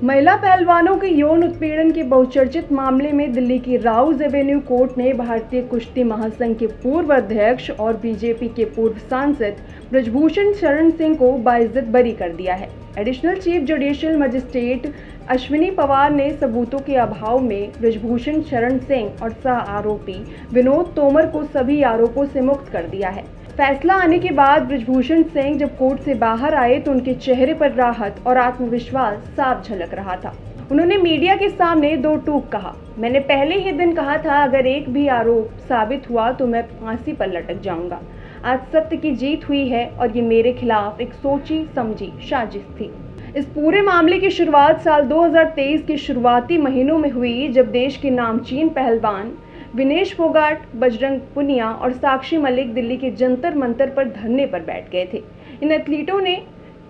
महिला पहलवानों के यौन उत्पीड़न के बहुचर्चित मामले में दिल्ली की राउज एवेन्यू कोर्ट ने भारतीय कुश्ती महासंघ के पूर्व अध्यक्ष और बीजेपी के पूर्व सांसद ब्रजभूषण शरण सिंह को बाइज्जत बरी कर दिया है। Additional chief judicial magistrate Ashwini Pawar ने सबूतों के अभाव में ब्रजभूषण शरण सिंह और सह आरोपी विनोद तोमर को सभी आरोपों से मुक्त कर दिया है। फैसला आने के बाद ब्रजभूषण सिंह जब कोर्ट से बाहर आए तो उनके चेहरे पर राहत और आत्मविश्वास साफ झलक रहा था। उन्होंने मीडिया के सामने दो टूक कहा, मैंने पहले ही दिन कहा था अगर एक भी आरोप साबित हुआ तो मैं फांसी पर लटक जाऊंगा। आज सत्य की जीत हुई है और ये मेरे खिलाफ एक सोची समझी साजिश थी। इस पूरे मामले की शुरुआत साल 2023 के शुरुआती महीनों में हुई जब देश के नामचीन पहलवान विनेश फोगाट, बजरंग पुनिया और साक्षी मलिक दिल्ली के जंतर मंतर पर धरने पर बैठ गए थे। इन एथलीटों ने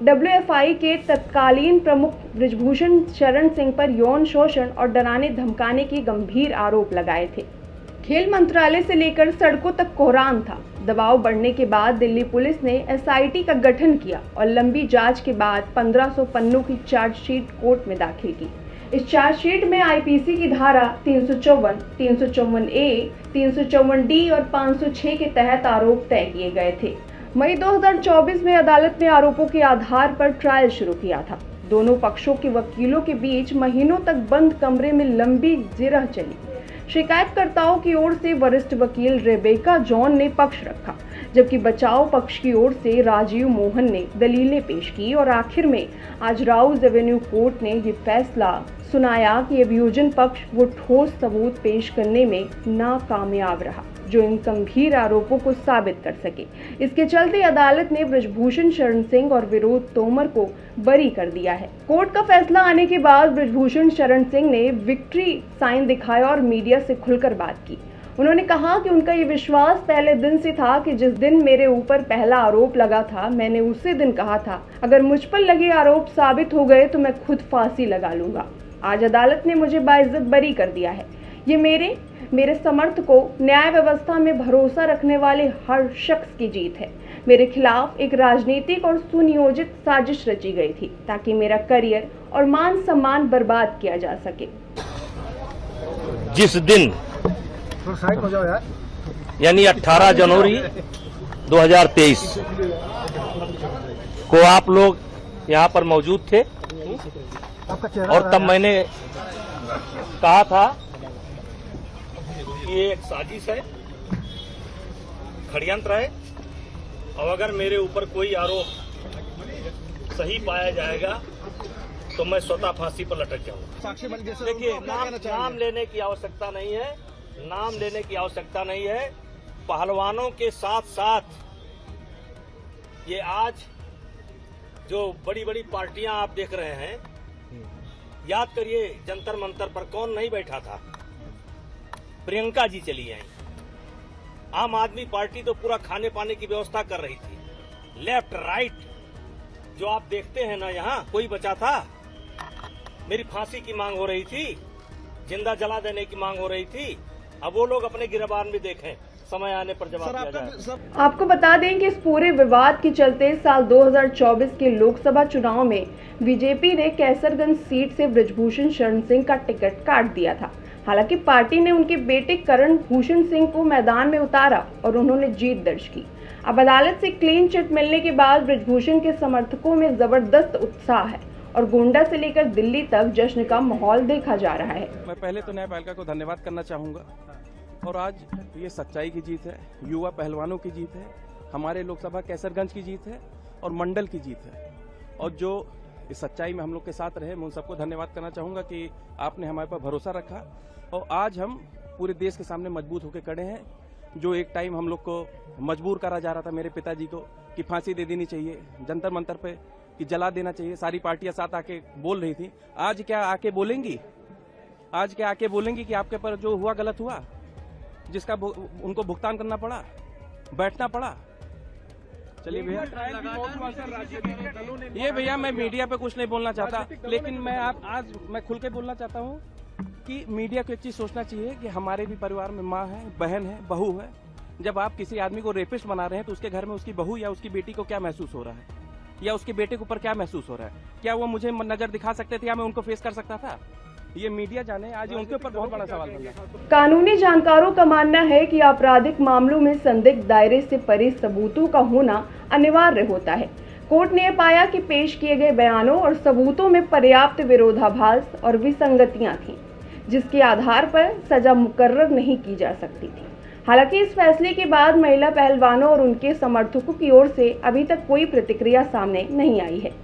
WFI के तत्कालीन प्रमुख ब्रजभूषण शरण सिंह पर यौन शोषण और डराने धमकाने के गंभीर आरोप लगाए थे। खेल मंत्रालय से लेकर सड़कों तक कोहराम था। दबाव बढ़ने के बाद दिल्ली पुलिस ने SIT का गठन किया और लंबी जांच के बाद 1500 पन्नों की चार्जशीट कोर्ट में दाखिल की। इस चार्जशीट में IPC की धारा 354, 354A, 354D और 506 के तहत आरोप तय किए गए थे। मई 2024 में अदालत ने आरोपों के आधार पर ट्रायल शुरू किया था। दोनों पक्षों के वकीलों के बीच महीनों तक बंद कमरे में लंबी जिरह चली। शिकायतकर्ताओं की ओर से वरिष्ठ वकील रेबेका जॉन ने पक्ष रखा, जबकि बचाव पक्ष की ओर से राजीव मोहन ने दलीलें पेश की और आखिर में आज राउज एवेन्यू कोर्ट ने ये फैसला सुनाया कि अभियोजन पक्ष वो ठोस सबूत पेश करने में नाकामयाब रहा जो इन गंभीर आरोपों को साबित कर सके। इसके चलते अदालत ने ब्रजभूषण शरण सिंह और विनोद तोमर को बरी कर दिया है। कोर्ट का फैसला आने के बाद ब्रजभूषण शरण सिंह ने विक्ट्री साइन दिखाया और मीडिया से खुलकर बात की। उन्होंने कहा कि उनका ये विश्वास पहले दिन से था कि जिस दिन मेरे ऊपर पहला आरोप लगा था मैंने उसी दिन कहा था अगर मुझ पर लगे आरोप साबित हो गए तो मैं खुद फांसी लगा लूंगा। आज अदालत ने मुझे बाइज्जत बरी कर दिया है। ये मेरे समर्थकों, न्याय व्यवस्था में भरोसा रखने वाले हर शख्स की जीत है। मेरे खिलाफ एक राजनीतिक और सुनियोजित साजिश रची गई थी ताकि मेरा करियर और मान सम्मान बर्बाद किया जा सके। जिस दिन यानी 18 जनवरी 2023 को आप लोग यहाँ पर मौजूद थे और तब मैंने कहा था ये एक साजिश है, षड्यंत्र है और अगर मेरे ऊपर कोई आरोप सही पाया जाएगा तो मैं स्वतः फांसी पर लटक जाऊंगा। देखिए, नाम लेने की आवश्यकता नहीं है, नाम लेने की आवश्यकता नहीं है। पहलवानों के साथ साथ ये आज जो बड़ी बड़ी पार्टियां आप देख रहे हैं, याद करिए जंतर मंतर पर कौन नहीं बैठा था? प्रियंका जी चली आई। आम आदमी पार्टी तो पूरा खाने पाने की व्यवस्था कर रही थी। लेफ्ट राइट जो आप देखते हैं ना, यहाँ कोई बचा था? मेरी फांसी की मांग हो रही थी, जिंदा जला देने की मांग हो रही थी। अब वो लोग अपने गिरबान में देखें, समय आने पर जवाब दिया जाए। आपको बता दें कि इस पूरे विवाद के चलते साल 2024 के लोकसभा चुनाव में बीजेपी ने कैसरगंज सीट से ब्रजभूषण शरण सिंह का टिकट काट दिया था। हालांकि पार्टी ने उनके बेटे करण भूषण सिंह को मैदान में उतारा और उन्होंने जीत दर्ज की। अब अदालत से क्लीन चिट मिलने के बाद ब्रजभूषण के समर्थकों में जबरदस्त उत्साह है और गोंडा से लेकर दिल्ली तक जश्न का माहौल देखा जा रहा है। मैं पहले तो न्यायपालिका को धन्यवाद करना चाहूँगा और आज ये सच्चाई की जीत है, युवा पहलवानों की जीत है, हमारे लोकसभा कैसरगंज की जीत है और मंडल की जीत है। और जो इस सच्चाई में हम लोग के साथ रहे, मैं उन सबको धन्यवाद करना चाहूँगा कि आपने हमारे पर भरोसा रखा और आज हम पूरे देश के सामने मजबूत होकर खड़े हैं। जो एक टाइम हम लोग को मजबूर करा जा रहा था मेरे पिताजी को कि फांसी दे देनी चाहिए, जंतर मंतर पे कि जला देना चाहिए, सारी पार्टियां साथ आके बोल रही थी। आज क्या आके बोलेंगी? आज क्या आके बोलेंगी कि आपके पर जो हुआ गलत हुआ, जिसका उनको भुगतान करना पड़ा, बैठना पड़ा? चलिए भैया, ये भैया मैं मीडिया पे कुछ नहीं बोलना चाहता, लेकिन मैं आज मैं खुल के बोलना चाहता हूँ कि मीडिया को एक चीज सोचना चाहिए कि हमारे भी परिवार में माँ है, बहन है, बहू है। जब आप किसी आदमी को रेपिस्ट बना रहे हैं तो उसके घर में उसकी बहू या उसकी बेटी को क्या महसूस हो रहा है? या उसके बेटे के ऊपर क्या महसूस हो रहा है, क्या वो मुझे नजर दिखा सकते थे या मैं उनको फेस कर सकता था? ये मीडिया जाने, आज ये उनके ऊपर बहुत बड़ा सवाल बन रहा है। कानूनी जानकारों का मानना है कि आपराधिक मामलों में संदिग्ध दायरे से परे सबूतों का होना अनिवार्य होता है। कोर्ट ने पाया कि पेश किए गए बयानों और सबूतों में पर्याप्त विरोधाभास और विसंगतियां थीं, जिसके आधार पर सजा मुकर्रर नहीं की जा सकती थी। हालांकि इस फैसले के बाद महिला पहलवानों और उनके समर्थकों की ओर से अभी तक कोई प्रतिक्रिया सामने नहीं आई है।